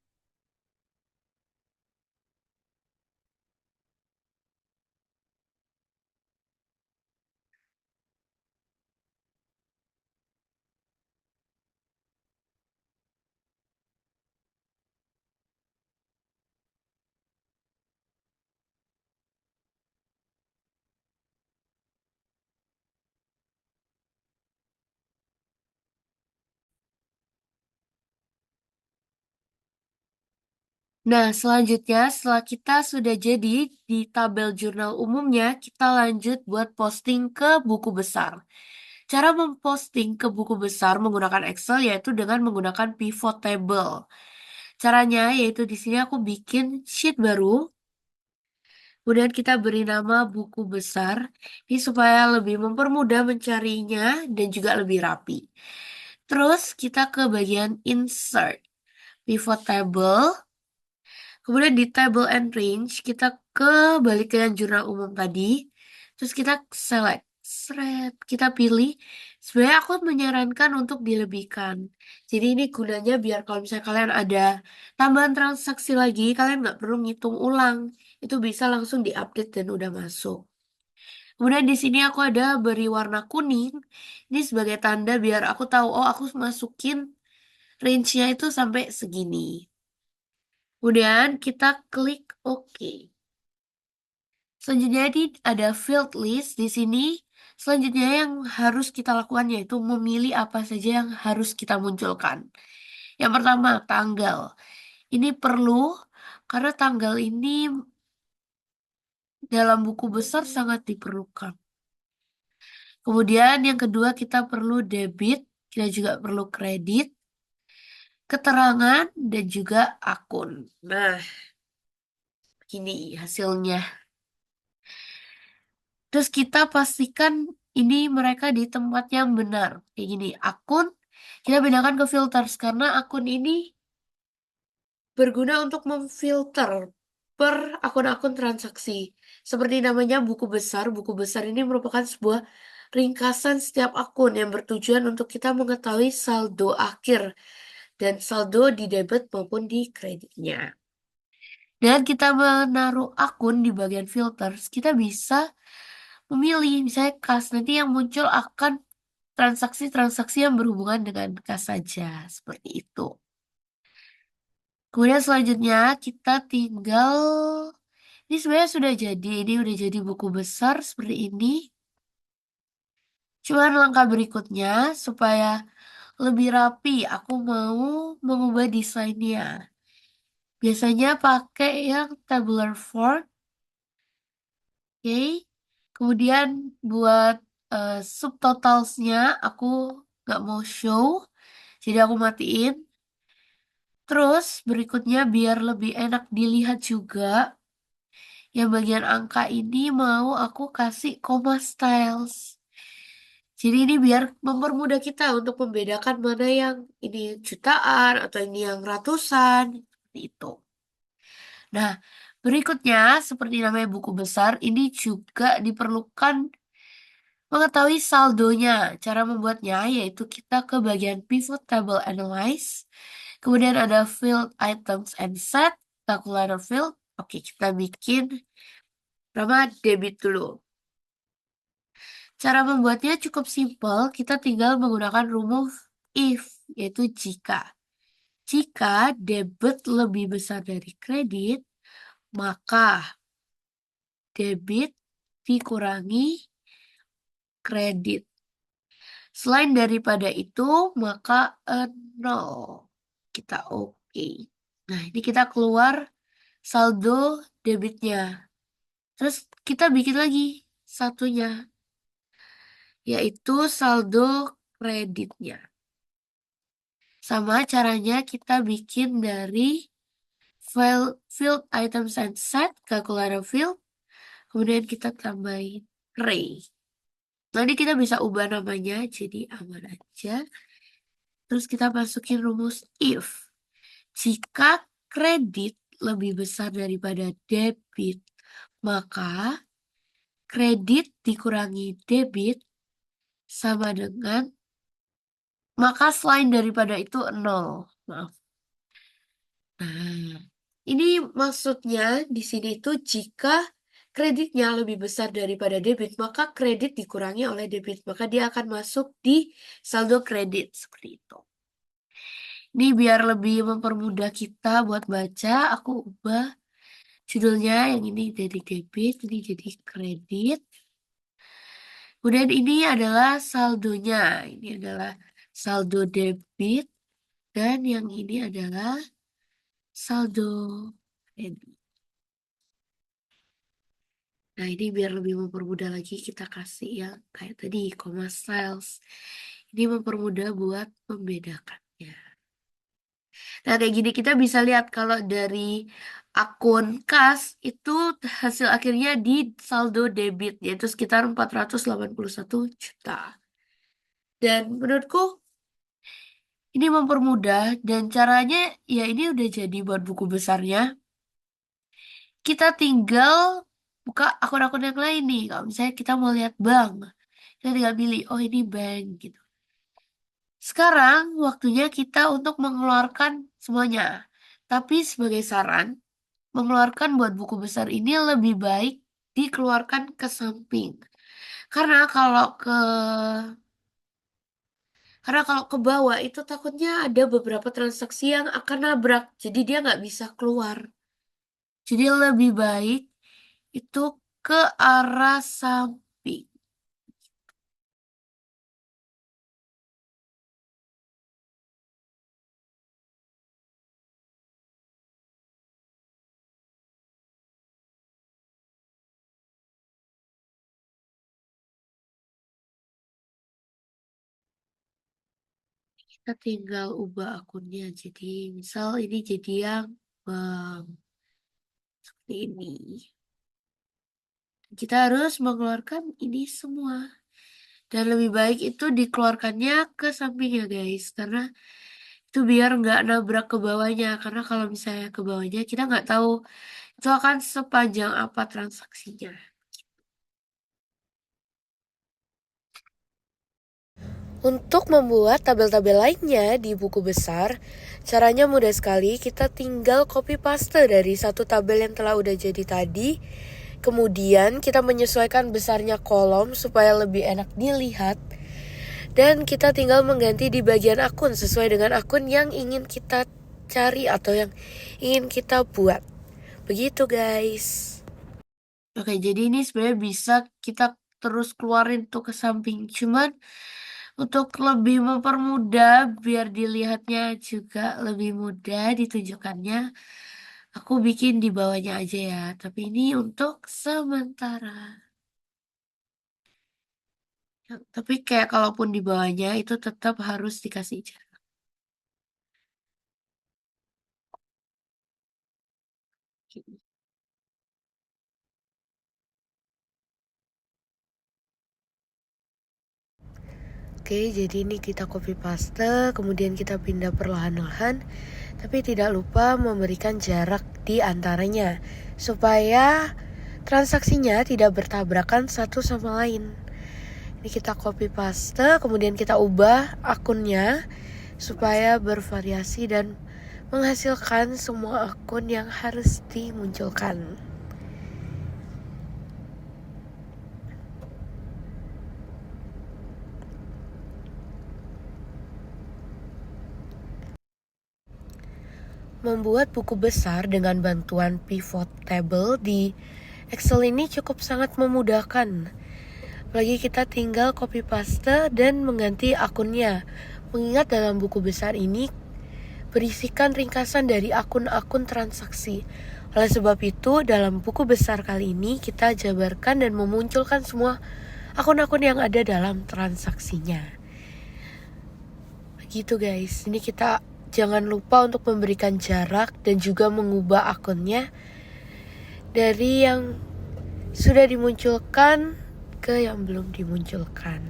Speaker 1: Nah, selanjutnya setelah kita sudah jadi di tabel jurnal umumnya, kita lanjut buat posting ke buku besar. Cara memposting ke buku besar menggunakan Excel yaitu dengan menggunakan pivot table. Caranya yaitu di sini aku bikin sheet baru, kemudian kita beri nama buku besar, ini supaya lebih mempermudah mencarinya dan juga lebih rapi. Terus kita ke bagian insert, pivot table. Kemudian di table and range, kita ke balik ke yang jurnal umum tadi. Terus kita select. Kita pilih. Sebenarnya aku menyarankan untuk dilebihkan. Jadi ini gunanya biar kalau misalnya kalian ada tambahan transaksi lagi, kalian nggak perlu ngitung ulang. Itu bisa langsung diupdate dan udah masuk. Kemudian di sini aku ada beri warna kuning. Ini sebagai tanda biar aku tahu, oh aku masukin range-nya itu sampai segini. Kemudian kita klik OK. Selanjutnya ini ada field list di sini. Selanjutnya yang harus kita lakukan yaitu memilih apa saja yang harus kita munculkan. Yang pertama, tanggal. Ini perlu karena tanggal ini dalam buku besar sangat diperlukan. Kemudian yang kedua kita perlu debit, kita juga perlu kredit, keterangan, dan juga akun. Nah, ini hasilnya. Terus kita pastikan ini mereka di tempat yang benar. Kayak gini, akun Kita bedakan ke filters karena akun ini berguna untuk memfilter per akun-akun transaksi. Seperti namanya buku besar ini merupakan sebuah ringkasan setiap akun yang bertujuan untuk kita mengetahui saldo akhir dan saldo di debit maupun di kreditnya. Dengan kita menaruh akun di bagian filters, kita bisa memilih misalnya kas. Nanti yang muncul akan transaksi-transaksi yang berhubungan dengan kas saja, seperti itu. Kemudian selanjutnya kita tinggal, ini sebenarnya sudah jadi, ini udah jadi buku besar seperti ini. Cuman langkah berikutnya supaya lebih rapi, aku mau mengubah desainnya. Biasanya pakai yang tabular form, oke. Kemudian buat subtotalsnya aku nggak mau show, jadi aku matiin. Terus berikutnya biar lebih enak dilihat juga, yang bagian angka ini mau aku kasih comma styles. Jadi ini biar mempermudah kita untuk membedakan mana yang ini jutaan atau ini yang ratusan, seperti itu. Nah, berikutnya seperti namanya buku besar, ini juga diperlukan mengetahui saldonya. Cara membuatnya yaitu kita ke bagian pivot table analyze, kemudian ada field items and set, calculator field. Oke, kita bikin pertama debit dulu. Cara membuatnya cukup simpel, kita tinggal menggunakan rumus if, yaitu jika. Jika debit lebih besar dari kredit, maka debit dikurangi kredit. Selain daripada itu, maka nol. Kita oke. Nah, ini kita keluar saldo debitnya. Terus kita bikin lagi satunya, yaitu saldo kreditnya. Sama caranya kita bikin dari field items and set, calculator field, kemudian kita tambahin array. Nanti kita bisa ubah namanya jadi aman aja. Terus kita masukin rumus if. Jika kredit lebih besar daripada debit, maka kredit dikurangi debit sama dengan, maka selain daripada itu nol. Maaf. Nah, ini maksudnya di sini itu jika kreditnya lebih besar daripada debit, maka kredit dikurangi oleh debit, maka dia akan masuk di saldo kredit seperti itu. Ini biar lebih mempermudah kita buat baca, aku ubah judulnya yang ini jadi debit, ini jadi kredit. Kemudian ini adalah saldonya, ini adalah saldo debit, dan yang ini adalah saldo kredit. Nah, ini biar lebih mempermudah lagi kita kasih yang kayak tadi, comma styles. Ini mempermudah buat membedakannya. Nah, kayak gini kita bisa lihat kalau dari akun kas itu hasil akhirnya di saldo debit, yaitu sekitar 481 juta. Dan menurutku ini mempermudah dan caranya ya ini udah jadi buat buku besarnya. Kita tinggal buka akun-akun yang lain nih. Kalau misalnya kita mau lihat bank, kita tinggal pilih, oh ini bank gitu. Sekarang waktunya kita untuk mengeluarkan semuanya. Tapi sebagai saran, mengeluarkan buat buku besar ini lebih baik dikeluarkan ke samping. Karena karena kalau ke bawah itu takutnya ada beberapa transaksi yang akan nabrak. Jadi dia nggak bisa keluar. Jadi lebih baik itu ke arah samping. Kita tinggal ubah akunnya. Jadi misal ini jadi yang bank seperti ini. Kita harus mengeluarkan ini semua. Dan lebih baik itu dikeluarkannya ke sampingnya guys, karena itu biar nggak nabrak ke bawahnya. Karena kalau misalnya ke bawahnya kita nggak tahu itu akan sepanjang apa transaksinya. Untuk membuat tabel-tabel lainnya di buku besar, caranya mudah sekali. Kita tinggal copy paste dari satu tabel yang telah udah jadi tadi. Kemudian kita menyesuaikan besarnya kolom supaya lebih enak dilihat. Dan kita tinggal mengganti di bagian akun sesuai dengan akun yang ingin kita cari atau yang ingin kita buat. Begitu guys. Oke, jadi ini sebenarnya bisa kita terus keluarin tuh ke samping. Cuman untuk lebih mempermudah biar dilihatnya juga lebih mudah ditunjukkannya, aku bikin di bawahnya aja ya. Tapi ini untuk sementara. Ya, tapi kayak kalaupun di bawahnya itu tetap harus dikasih jarak. Oke, jadi ini kita copy paste, kemudian kita pindah perlahan-lahan, tapi tidak lupa memberikan jarak di antaranya, supaya transaksinya tidak bertabrakan satu sama lain. Ini kita copy paste, kemudian kita ubah akunnya, supaya bervariasi dan menghasilkan semua akun yang harus dimunculkan. Membuat buku besar dengan bantuan pivot table di Excel ini cukup sangat memudahkan. Apalagi kita tinggal copy paste dan mengganti akunnya. Mengingat dalam buku besar ini berisikan ringkasan dari akun-akun transaksi. Oleh sebab itu, dalam buku besar kali ini kita jabarkan dan memunculkan semua akun-akun yang ada dalam transaksinya. Begitu guys, ini kita jangan lupa untuk memberikan jarak dan juga mengubah akunnya dari yang sudah dimunculkan ke yang belum dimunculkan.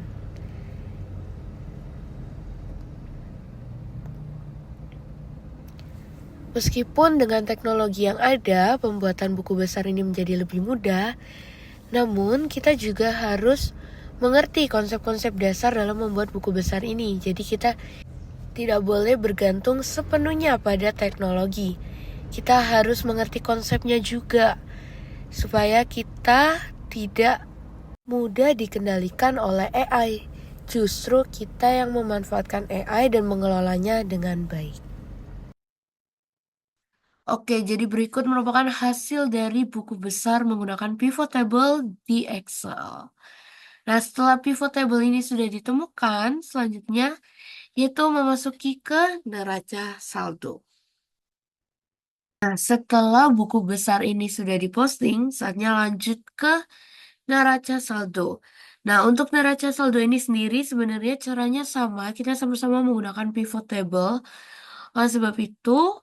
Speaker 1: Meskipun dengan teknologi yang ada, pembuatan buku besar ini menjadi lebih mudah, namun kita juga harus mengerti konsep-konsep dasar dalam membuat buku besar ini. Jadi kita tidak boleh bergantung sepenuhnya pada teknologi. Kita harus mengerti konsepnya juga, supaya kita tidak mudah dikendalikan oleh AI. Justru kita yang memanfaatkan AI dan mengelolanya dengan baik. Oke, jadi berikut merupakan hasil dari buku besar menggunakan pivot table di Excel. Nah, setelah pivot table ini sudah ditemukan, selanjutnya yaitu memasuki ke neraca saldo. Nah, setelah buku besar ini sudah diposting, saatnya lanjut ke neraca saldo. Nah, untuk neraca saldo ini sendiri sebenarnya caranya sama. Kita sama-sama menggunakan pivot table. Oleh sebab itu,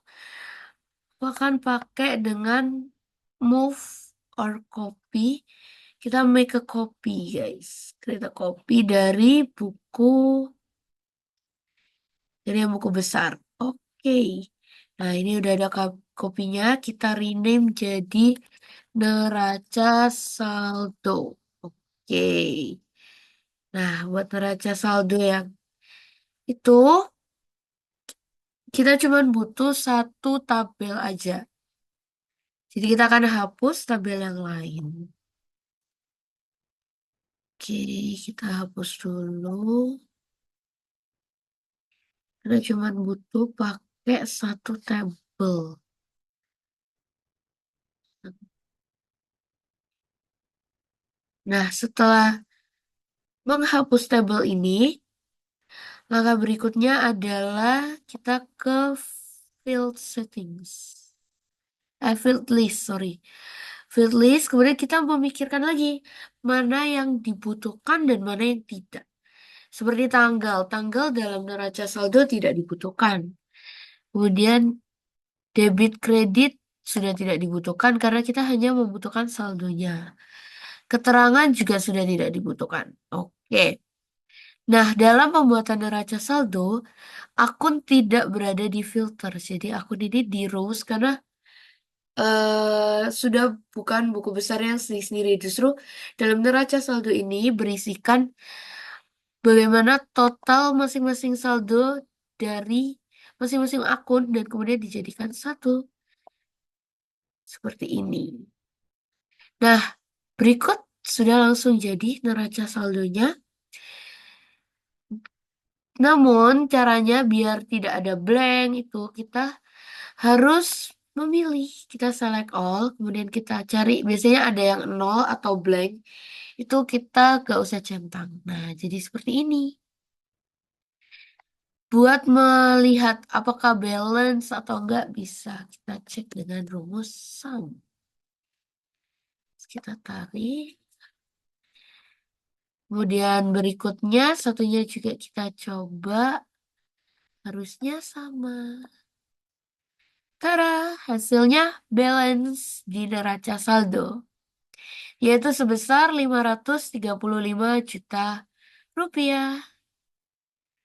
Speaker 1: aku akan pakai dengan move or copy. Kita make a copy, guys. Kita copy dari yang buku besar. Oke. Nah, ini udah ada kopinya. Kita rename jadi neraca saldo. Oke. Nah, buat neraca saldo yang itu, kita cuma butuh satu tabel aja. Jadi kita akan hapus tabel yang lain. Oke, kita hapus dulu. Kita cuma butuh pakai satu tabel. Nah, setelah menghapus tabel ini, langkah berikutnya adalah kita ke field settings. Field list, sorry. Field list, kemudian kita memikirkan lagi mana yang dibutuhkan dan mana yang tidak. Seperti tanggal. Tanggal dalam neraca saldo tidak dibutuhkan. Kemudian debit kredit sudah tidak dibutuhkan karena kita hanya membutuhkan saldonya. Keterangan juga sudah tidak dibutuhkan. Oke. Nah, dalam pembuatan neraca saldo, akun tidak berada di filter. Jadi akun ini di rose karena sudah bukan buku besar yang sendiri. Justru dalam neraca saldo ini berisikan bagaimana total masing-masing saldo dari masing-masing akun dan kemudian dijadikan satu seperti ini. Nah, berikut sudah langsung jadi neraca saldonya. Namun caranya biar tidak ada blank itu kita harus memilih. Kita select all, kemudian kita cari biasanya ada yang nol atau blank. Itu kita gak usah centang. Nah, jadi seperti ini. Buat melihat apakah balance atau enggak bisa kita cek dengan rumus sum. Kita tarik. Kemudian berikutnya satunya juga kita coba. Harusnya sama. Tada, hasilnya balance di neraca saldo. Yaitu sebesar 535 juta rupiah.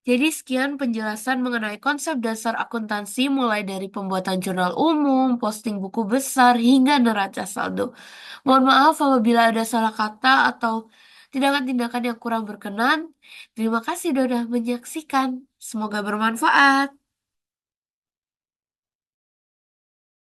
Speaker 1: Jadi sekian penjelasan mengenai konsep dasar akuntansi mulai dari pembuatan jurnal umum, posting buku besar, hingga neraca saldo. Mohon maaf apabila ada salah kata atau tindakan-tindakan yang kurang berkenan. Terima kasih sudah menyaksikan. Semoga bermanfaat.